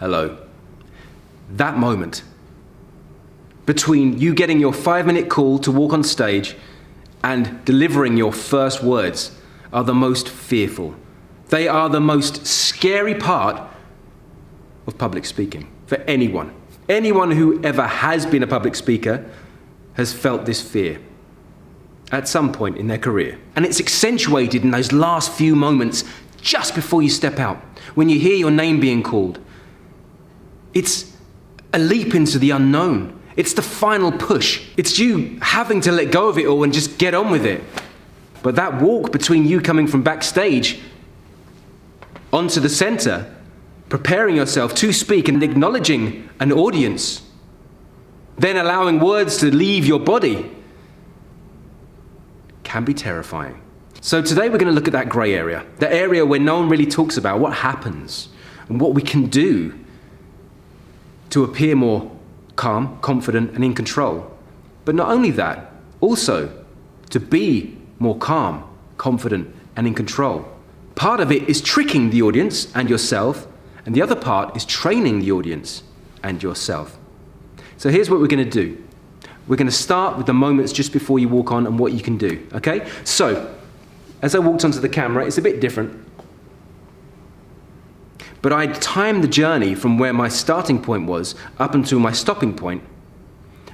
hello. That moment between you getting your 5-minute call to walk on stage and delivering your first words are the most fearful. They are the most scary part of public speaking for anyone. Anyone who ever has been a public speaker has felt this fear at some point in their career. And it's accentuated in those last few moments just before you step out, when you hear your name being called. It's a leap into the unknown. It's the final push. It's you having to let go of it all and just get on with it. But that walk between you coming from backstage onto the center, preparing yourself to speak and acknowledging an audience, then allowing words to leave your body, can be terrifying. So today we're going to look at that gray area, the area where no one really talks about what happens and what we can do to appear more calm, confident, and in control. But not only that, also to be more calm, confident, and in control. Part of it is tricking the audience and yourself, and the other part is training the audience and yourself. So here's what we're going to do. We're going to start with the moments just before you walk on and what you can do, okay? So, as I walked onto the camera, it's a bit different. But I timed the journey from where my starting point was up until my stopping point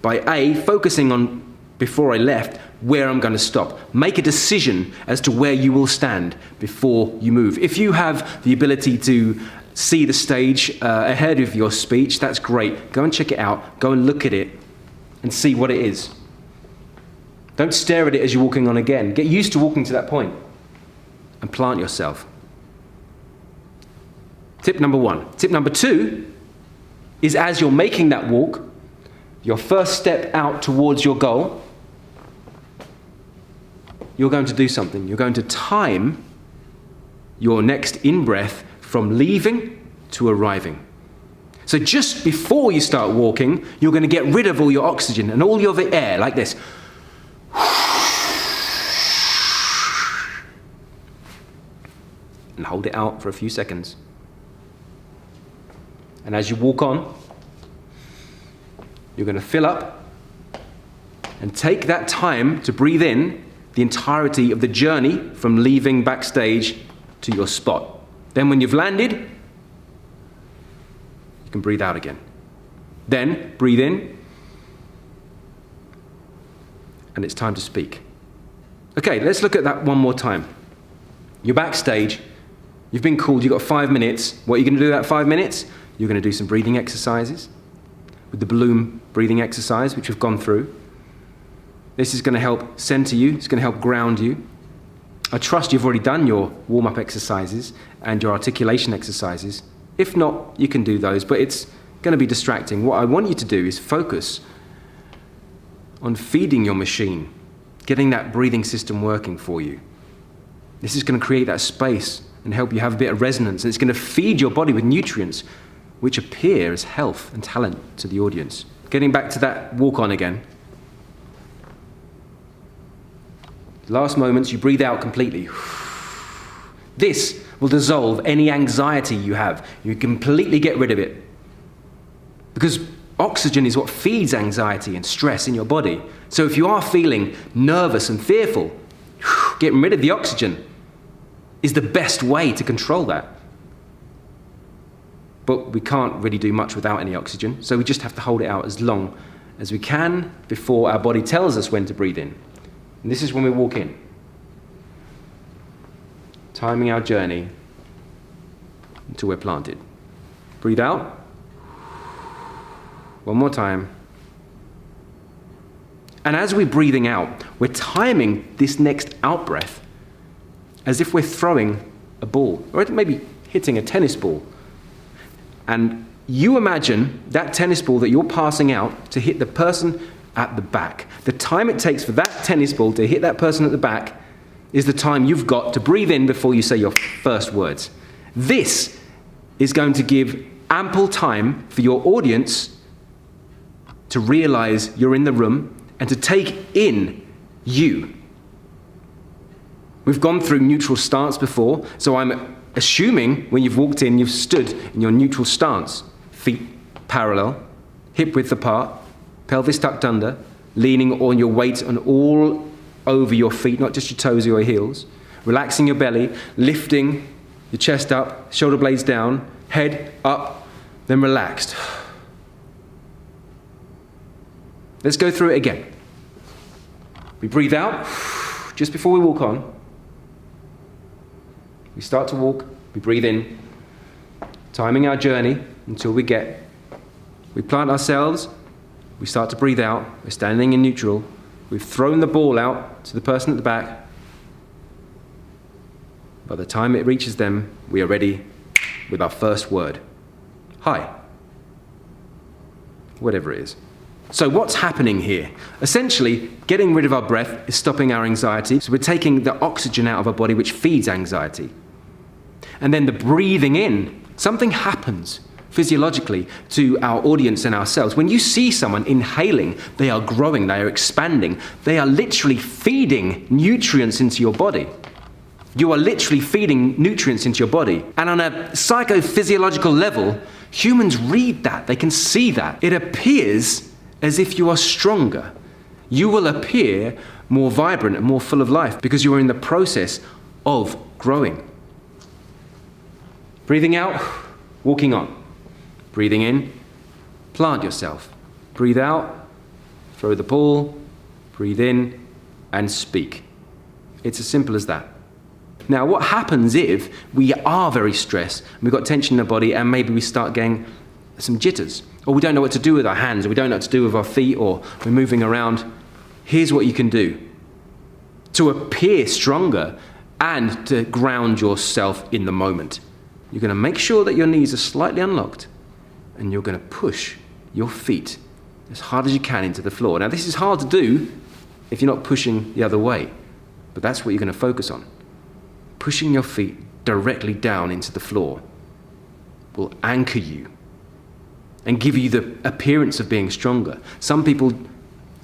by focusing on, before I left, where I'm going to stop. Make a decision as to where you will stand before you move. If you have the ability to see the stage ahead of your speech, that's great. Go and check it out. Go and look at it and see what it is. Don't stare at it as you're walking on again. Get used to walking to that point and plant yourself. Tip number 1. Tip number 2 is, as you're making that walk, your first step out towards your goal, you're going to do something. You're going to time your next in-breath from leaving to arriving. So just before you start walking, you're going to get rid of all your oxygen and all your air, like this. And hold it out for a few seconds. And as you walk on, you're going to fill up and take that time to breathe in the entirety of the journey from leaving backstage to your spot. Then when you've landed, you can breathe out again. Then breathe in, and it's time to speak. Okay, let's look at that one more time. You're backstage, you've been called, you've got 5 minutes. What are you going to do that 5 minutes? You're going to do some breathing exercises with the balloon breathing exercise, which we've gone through. This is going to help center you. It's going to help ground you. I trust you've already done your warm-up exercises and your articulation exercises. If not, you can do those, but it's going to be distracting. What I want you to do is focus on feeding your machine, getting that breathing system working for you. This is going to create that space and help you have a bit of resonance, and it's going to feed your body with nutrients which appear as health and talent to the audience. Getting back to that walk on again. Last moments, you breathe out completely. This will dissolve any anxiety you have. You completely get rid of it. Because oxygen is what feeds anxiety and stress in your body. So if you are feeling nervous and fearful, getting rid of the oxygen is the best way to control that. But we can't really do much without any oxygen, so we just have to hold it out as long as we can before our body tells us when to breathe in. And this is when we walk in. Timing our journey until we're planted. Breathe out. One more time. And as we're breathing out, we're timing this next out breath as if we're throwing a ball, or maybe hitting a tennis ball. And you imagine that tennis ball that you're passing out to hit the person at the back. The time it takes for that tennis ball to hit that person at the back is the time you've got to breathe in before you say your first words. This is going to give ample time for your audience to realize you're in the room and to take in you. We've gone through neutral stance before, so I'm assuming when you've walked in, you've stood in your neutral stance. feet parallel, hip width apart, pelvis tucked under, leaning on your weight on all over your feet, not just your toes or your heels, relaxing your belly, lifting your chest up, shoulder blades down, head up, then relaxed. Let's go through it again. We breathe out just before we walk on. We start to walk, we breathe in, timing our journey until we plant ourselves, we start to breathe out, we're standing in neutral, we've thrown the ball out to the person at the back. By the time it reaches them, we are ready with our first word. Hi. Whatever it is. So what's happening here? Essentially, getting rid of our breath is stopping our anxiety. So we're taking the oxygen out of our body, which feeds anxiety. And then the breathing in, something happens physiologically to our audience and ourselves. When you see someone inhaling, they are growing, they are expanding, they are literally feeding nutrients into your body. You are literally feeding nutrients into your body. And on a psychophysiological level, humans read that, they can see that. It appears as if you are stronger. You will appear more vibrant and more full of life because you are in the process of growing. Breathing out, walking on. Breathing in, plant yourself. Breathe out, throw the ball, breathe in, and speak. It's as simple as that. Now, what happens if we are very stressed, and we've got tension in the body, and maybe we start getting some jitters, or we don't know what to do with our hands, or we don't know what to do with our feet, or we're moving around? Here's what you can do to appear stronger and to ground yourself in the moment. You're going to make sure that your knees are slightly unlocked, and you're going to push your feet as hard as you can into the floor. Now, this is hard to do if you're not pushing the other way, but that's what you're going to focus on. Pushing your feet directly down into the floor will anchor you and give you the appearance of being stronger. Some people,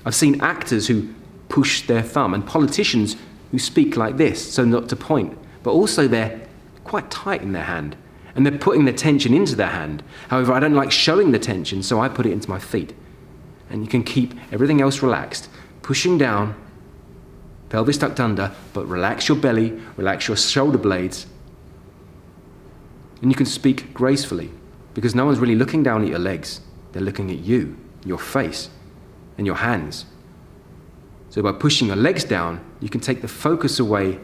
I've seen actors who push their thumb, and politicians who speak like this, so not to point, but also they're quite tight in their hand, and they're putting the tension into their hand. However, I don't like showing the tension, so I put it into my feet. And you can keep everything else relaxed, pushing down, pelvis tucked under, but relax your belly, relax your shoulder blades, and you can speak gracefully, because no one's really looking down at your legs. They're looking at you, your face, and your hands. So by pushing your legs down, you can take the focus away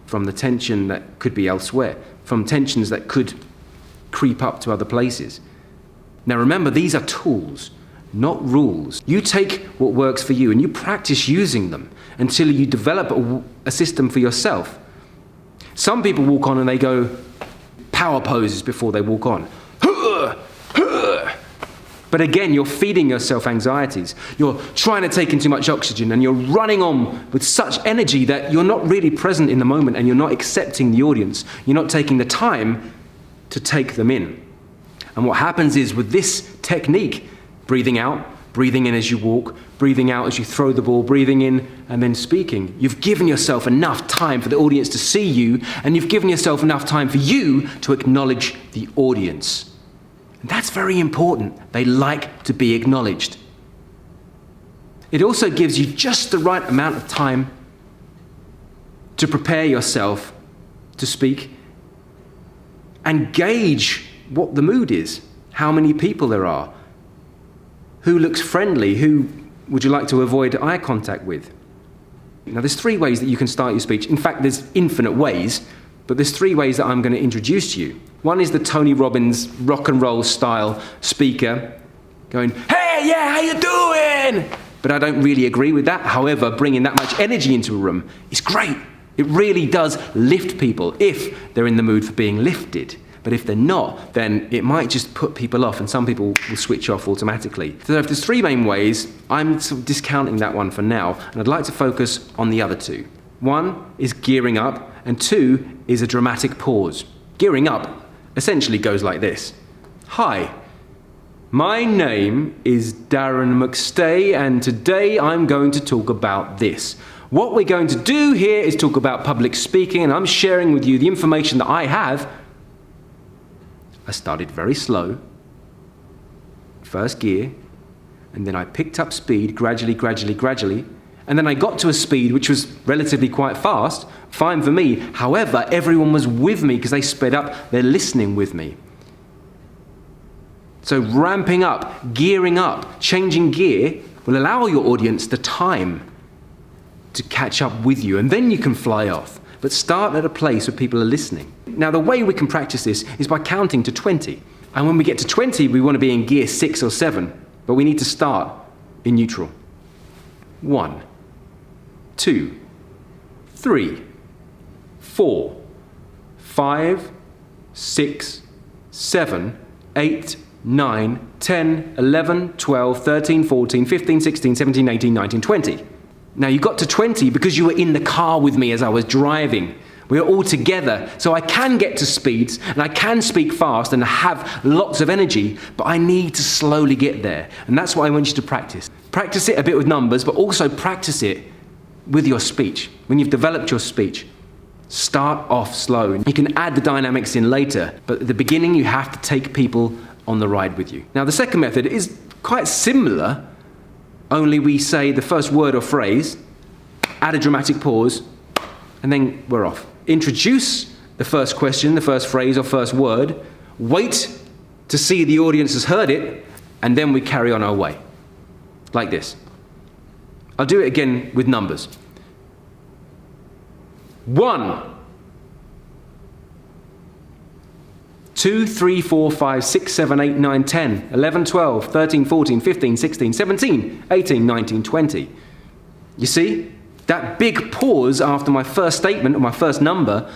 from the tension that could be elsewhere, from tensions that could creep up to other places. Now remember, these are tools, not rules. You take what works for you and you practice using them until you develop a system for yourself. Some people walk on and they go power poses before they walk on. But again, you're feeding yourself anxieties. You're trying to take in too much oxygen, and you're running on with such energy that you're not really present in the moment, and you're not accepting the audience. You're not taking the time to take them in. And what happens is, with this technique, breathing out, breathing in as you walk, breathing out as you throw the ball, breathing in and then speaking, you've given yourself enough time for the audience to see you, and you've given yourself enough time for you to acknowledge the audience. And that's very important. They like to be acknowledged. It also gives you just the right amount of time to prepare yourself to speak and gauge what the mood is, how many people there are, who looks friendly, who would you like to avoid eye contact with. Now, there's 3 ways that you can start your speech. In fact, there's infinite ways, but there's 3 ways that I'm going to introduce to you. One is the Tony Robbins rock and roll style speaker going, "Hey, yeah, how you doing?" But I don't really agree with that. However, bringing that much energy into a room is great. It really does lift people if they're in the mood for being lifted. But if they're not, then it might just put people off, and some people will switch off automatically. So if there's 3 main ways, I'm sort of discounting that one for now, and I'd like to focus on the other 2. 1 is gearing up, and 2 is a dramatic pause. Gearing up essentially goes like this. "Hi, my name is Darren McStay, and today I'm going to talk about this. What we're going to do here is talk about public speaking, and I'm sharing with you the information that I have." I started very slow, first gear, and then I picked up speed gradually, and then I got to a speed which was relatively quite fast, fine for me. However, everyone was with me because they sped up, they're listening with me. So ramping up, gearing up, changing gear will allow your audience the time to catch up with you, and then you can fly off. But start at a place where people are listening. Now, the way we can practice this is by counting to 20. And when we get to 20, we want to be in gear 6 or 7, but we need to start in neutral. 1, 2, 3, 4, 5, 6, 7, 8, 9, 10, 11, 12, 13, 14, 15, 16, 17, 18, 19, 20. Now, you got to 20 because you were in the car with me as I was driving. We were all together, so I can get to speeds, and I can speak fast and have lots of energy, but I need to slowly get there. And that's what I want you to practice. Practice it a bit with numbers, but also practice it with your speech. When you've developed your speech, start off slow. You can add the dynamics in later, but at the beginning, you have to take people on the ride with you. Now, the second method is quite similar, only we say the first word or phrase, add a dramatic pause, and then we're off. Introduce the first question, the first phrase or first word, wait to see the audience has heard it, and then we carry on our way. Like this. I'll do it again with numbers. 1, 2, 3, 4, 5, 6, 7, 8, 9, 10, 11, 12, 13, 14, 15, 16, 17, 18, 19, 20. You see? That big pause after my first statement or my first number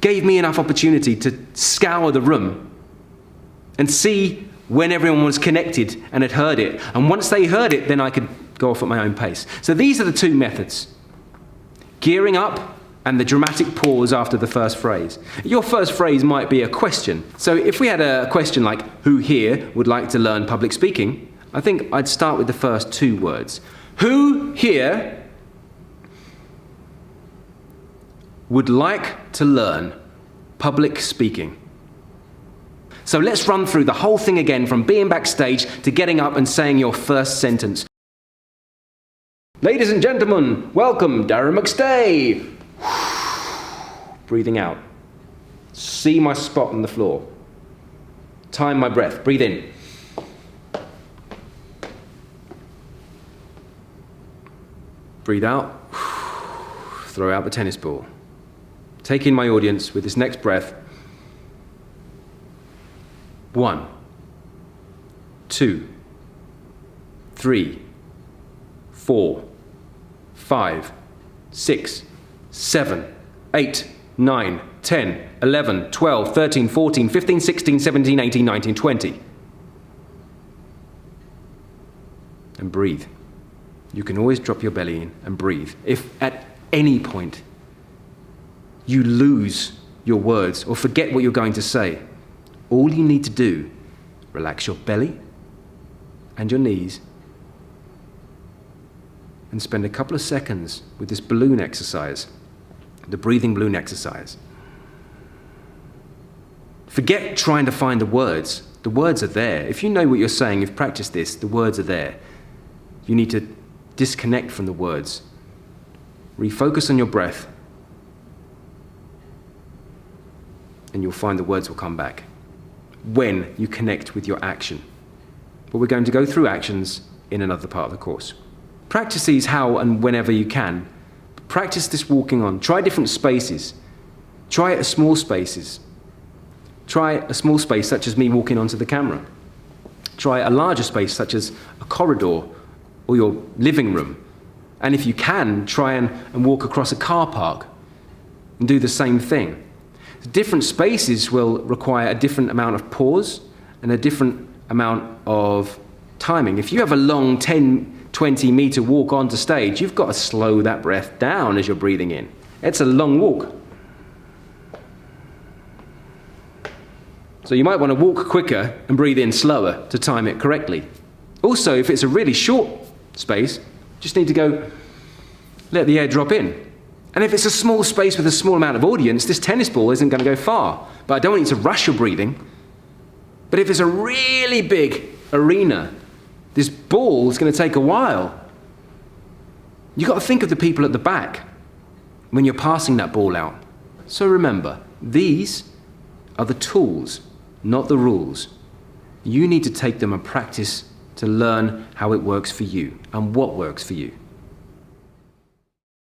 gave me enough opportunity to scour the room and see when everyone was connected and had heard it. And once they heard it, then I could go off at my own pace. So these are the two methods. Gearing up and the dramatic pause after the first phrase. Your first phrase might be a question. So if we had a question like, who here would like to learn public speaking? I think I'd start with the first two words. Who here would like to learn public speaking? So let's run through the whole thing again, from being backstage to getting up and saying your first sentence. Ladies and gentlemen, welcome Darren McStay. Breathing out. See my spot on the floor. Time my breath. Breathe in. Breathe out. Throw out the tennis ball. Take in my audience with this next breath. 1, 2, 3, 4, 5, 6, 7, 8, 9, 10, 11, 12, 13, 14, 15, 16, 17, 18, 19, 20. And breathe. You can always drop your belly in and breathe. If at any point you lose your words or forget what you're going to say, all you need to do, relax your belly and your knees and spend a couple of seconds with this balloon exercise, the breathing balloon exercise. Forget trying to find the words. The words are there. If you know what you're saying, you've practiced this, the words are there. You need to disconnect from the words. Refocus on your breath, and you'll find the words will come back when you connect with your action. But we're going to go through actions in another part of the course. Practice these how and whenever you can. Practice this walking on. Try different spaces. Try it at small spaces. Try a small space such as me walking onto the camera. Try a larger space such as a corridor or your living room. And if you can, try and walk across a car park and do the same thing. Different spaces will require a different amount of pause and a different amount of timing. If you have a long 10, 20 meter walk onto stage, you've got to slow that breath down as you're breathing in. It's a long walk. So you might want to walk quicker and breathe in slower to time it correctly. Also, if it's a really short space, just need to go let the air drop in. And if it's a small space with a small amount of audience, this tennis ball isn't going to go far. But I don't want you to rush your breathing. But if it's a really big arena, this ball is going to take a while. You've got to think of the people at the back when you're passing that ball out. So remember, these are the tools, not the rules. You need to take them and practice to learn how it works for you and what works for you.